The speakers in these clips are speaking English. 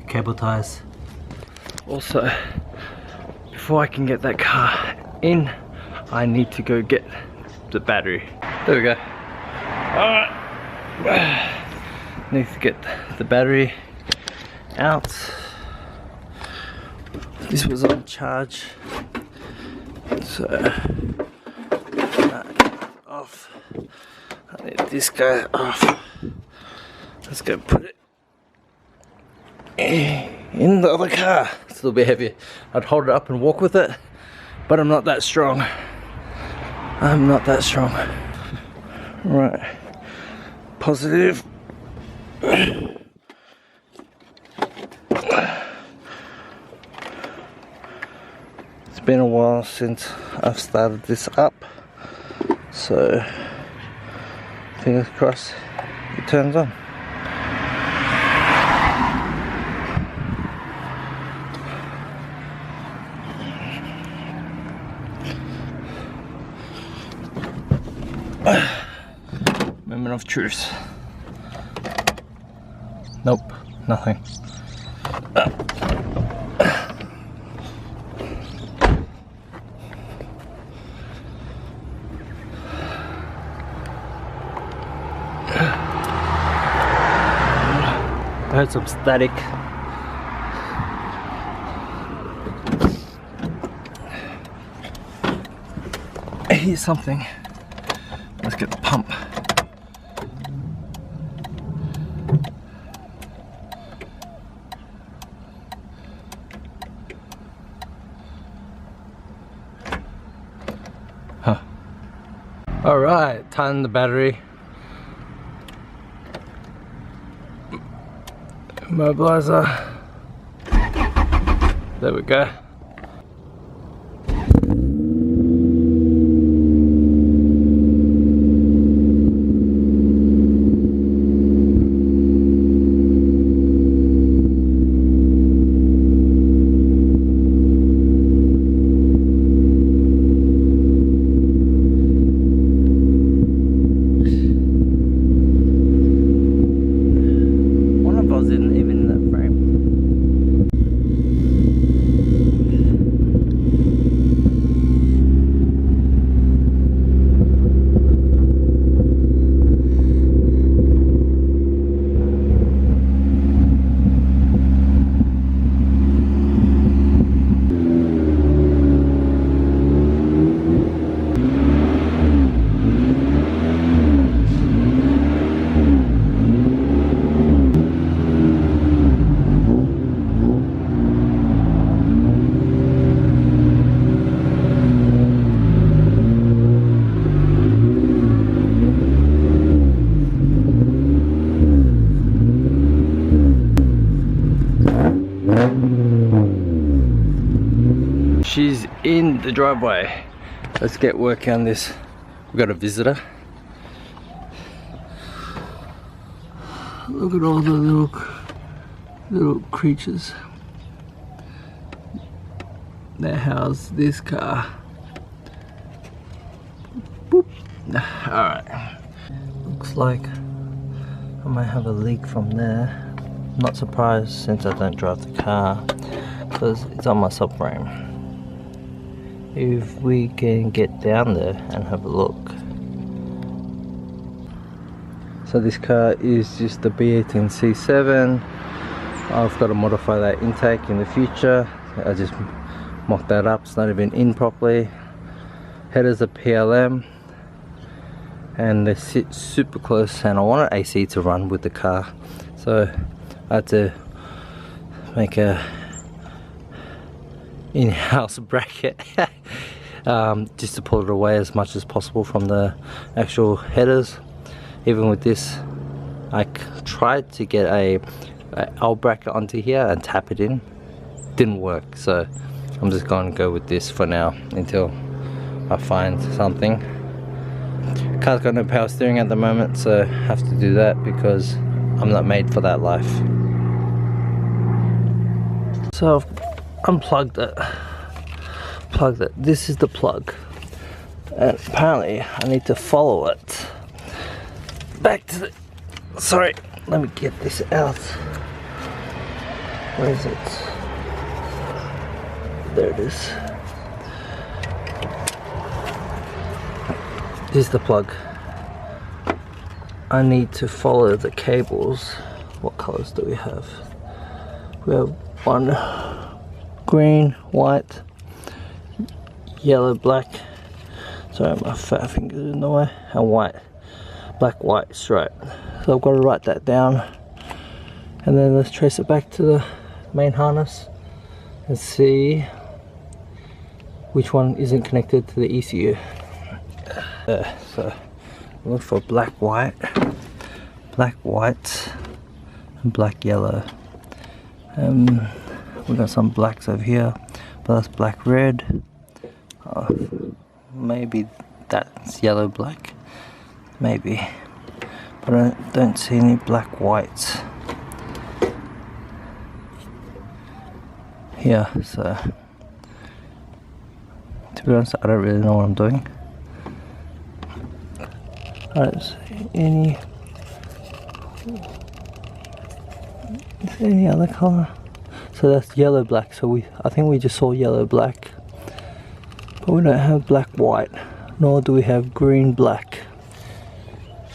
Cable ties. Also, before I can get that car in, I need to go get the battery. There we go. Alright. Need to get the battery out. This was on charge, so off. I need this guy off. Let's go put it in the other car. It's a little bit heavier. I'd hold it up and walk with it, but I'm not that strong. I'm not that strong. Right. Positive. It's been a while since I've started this up, so fingers crossed it turns on. Moment of truth. Nope, nothing. I heard some static. I hear something. Let's get the pump. Huh. Alright, tighten the battery. Immobilizer. There we go. She's in the driveway. Let's get working on this. We've got a visitor. Look at all the little creatures that house this car. Boop. Alright. Looks like I might have a leak from there. Not surprised since I don't drive the car, because it's on my subframe. If we can get down there and have a look. So this car is just the B18 C7. I've got to modify that intake in the future. I just mocked that up, it's not even in properly. Headers are PLM and they sit super close, and I wanted AC to run with the car, so I had to make a in-house bracket just to pull it away as much as possible from the actual headers. Even with this, I tried to get a L bracket onto here and tap it in. Didn't work, so I'm just going to go with this for now until I find something. Car's got no power steering at the moment, so I have to do that because I'm not made for that life. So I've unplugged it, plugged it. This is the plug, and apparently I need to follow it back to the, sorry, let me get this out. Where is it? There it is. This is the plug. I need to follow the cables. What colors do we have? We have one green, white, yellow, black. Sorry, my fat finger's in the way. And white. Black, white, stripe. So I've got to write that down. And then let's trace it back to the main harness and see which one isn't connected to the ECU. So look for black, white, and black, yellow. We got some blacks over here, but that's black, red. Maybe that's yellow, black. Maybe, but I don't see any black, whites here. So to be honest, I don't really know what I'm doing. I don't see any other color. So that's yellow, black. So I think we just saw yellow, black, but we don't have black, white, nor do we have green, black,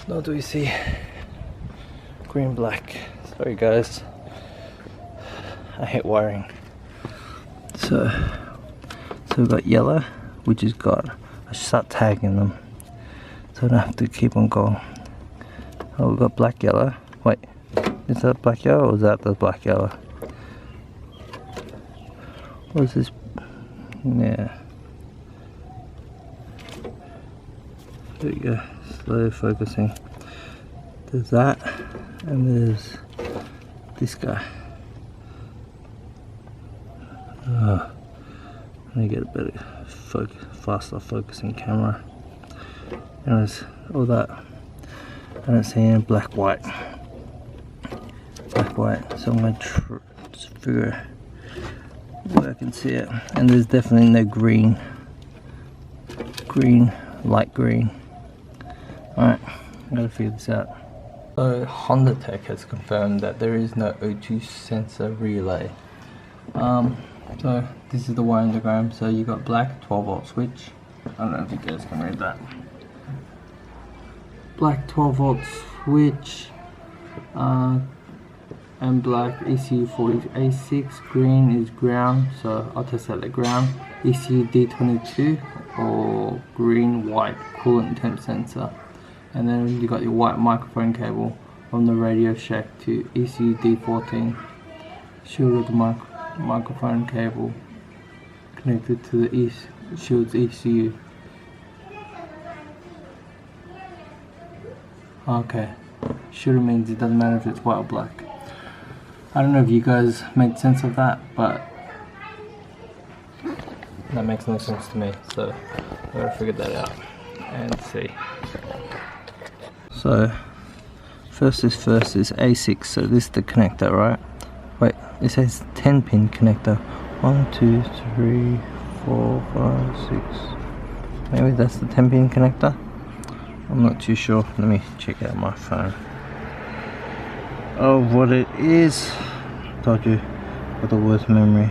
nor do we see green, black. Sorry guys, I hate wiring. So we've got yellow, which is got, I should start tagging them so I don't have to keep on going. Oh, we've got black, yellow. Wait, is that black, yellow, or is that the black, yellow? What is this? Yeah. There we go, slowly focusing. There's that, and there's this guy. I need to get a better faster focusing camera. Anyways, all that. I don't see any black, white. Black, white. So I'm going to just figure where I can see it. And there's definitely no green. Green, light green. Alright, I gotta figure this out. So Honda Tech has confirmed that there is no O2 sensor relay. So this is the wiring diagram. So you got black 12 volt switch. I don't know if you guys can read that. Black 12 volt switch, and black ECU 40A6. Green is ground, so I'll test that at ground. ECU D22 or green, white coolant temp sensor. And then you got your white microphone cable from the Radio Shack to ECU D14. Shield with the microphone cable connected to the Shield's ECU. Okay, shield means it doesn't matter if it's white or black. I don't know if you guys made sense of that, but that makes no sense to me, so I gotta figure that out and see. So first is A6, so this is the connector, right? Wait, it says 10 pin connector. 1, 2, 3, 4, 5, 6. Maybe that's the 10 pin connector? I'm not too sure. Let me check out my phone. Oh, what it is. Told you, got the worst memory.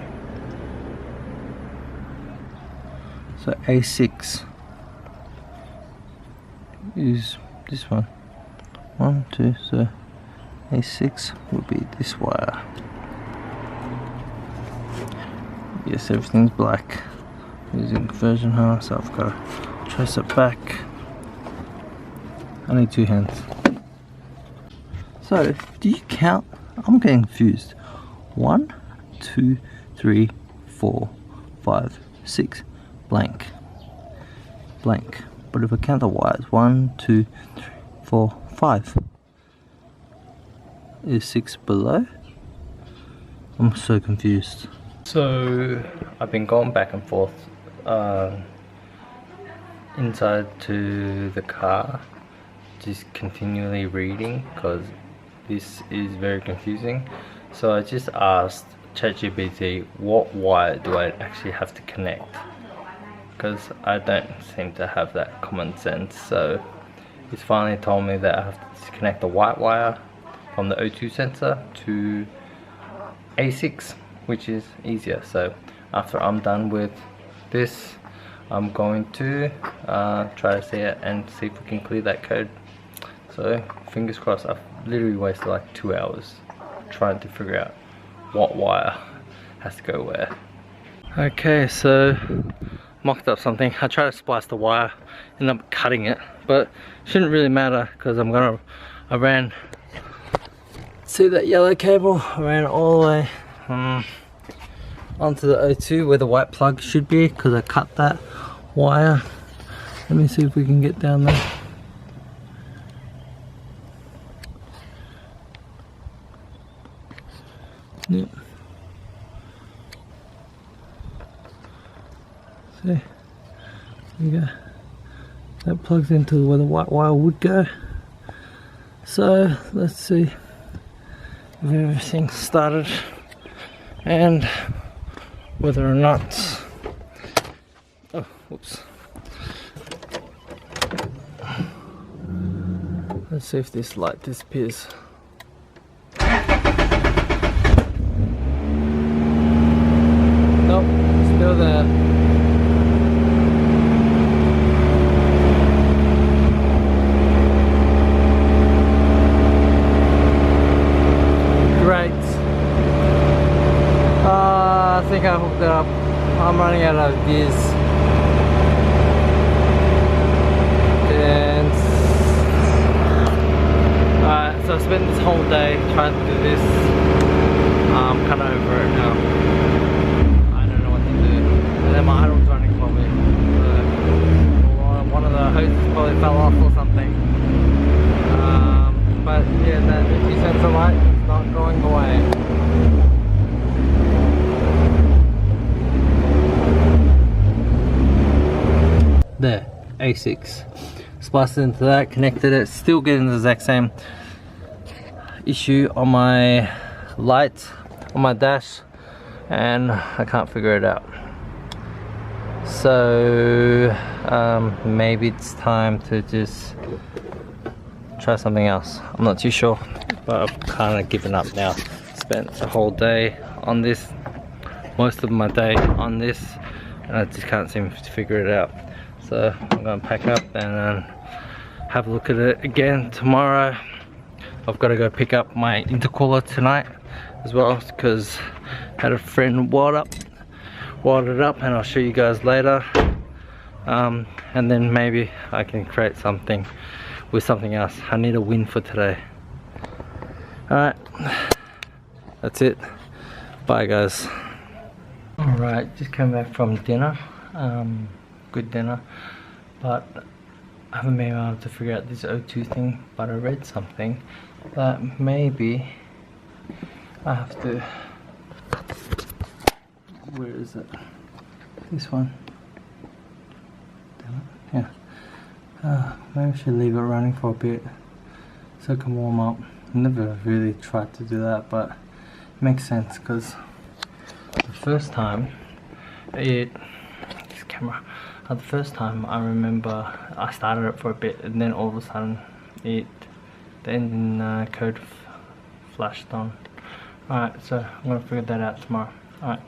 So A6 is this one. 1, 2, so A6 will be this wire. Yes, everything's black. Using conversion harness, so I've got to trace it back. I need 2 hands. So, do you count? I'm getting confused. 1, 2, 3, 4, 5, 6, blank, blank. But if I count the wires, 1, 2, 3, 4, 5. Is 6 below? I'm so confused. So I've been going back and forth inside to the car, just continually reading because this is very confusing. So I just asked ChatGPT, what wire do I actually have to connect? Because I don't seem to have that common sense. So it's finally told me that I have to disconnect the white wire from the O2 sensor to A6, which is easier. So after I'm done with this, I'm going to try to see it and see if we can clear that code. So fingers crossed. I've literally wasted like 2 hours trying to figure out what wire has to go where. Okay, so mocked up something. I tried to splice the wire, ended up cutting it, but shouldn't really matter because I ran, see that yellow cable? I ran all the way onto the O2 where the white plug should be because I cut that wire. Let me see if we can get down there. Yep. See, we go. That plugs into where the white wire would go. So let's see if everything's started and whether or not, oh, whoops. Let's see if this light disappears. Nope, still there. Great. I think I hooked it up. I'm running out of gears. And alright, so I spent this whole day trying to do this. I'm kind of over it now. And then my idle's running for me. One of the hoses probably fell off or something. But yeah, that empty sensor light is not going away. There, A6. Spliced into that, connected it, still getting the exact same issue on my light, on my dash, and I can't figure it out. So maybe it's time to just try something else. I'm not too sure, but I've kind of given up now. Spent the whole day on this, most of my day on this, and I just can't seem to figure it out. So I'm gonna pack up and have a look at it again tomorrow. I've got to go pick up my intercooler tonight as well because I had a friend wired it up, and I'll show you guys later. And then maybe I can create something with something else. I need a win for today. Alright, that's it. Bye guys. Alright, just came back from dinner. Good dinner, but I haven't been able to figure out this O2 thing, but I read something that maybe I have to, where is it? This one. Yeah. Maybe I should leave it running for a bit so it can warm up. Never really tried to do that, but it makes sense because the first time the first time I remember I started it for a bit and then all of a sudden the engine code flashed on. Alright, so I'm gonna figure that out tomorrow. Alright.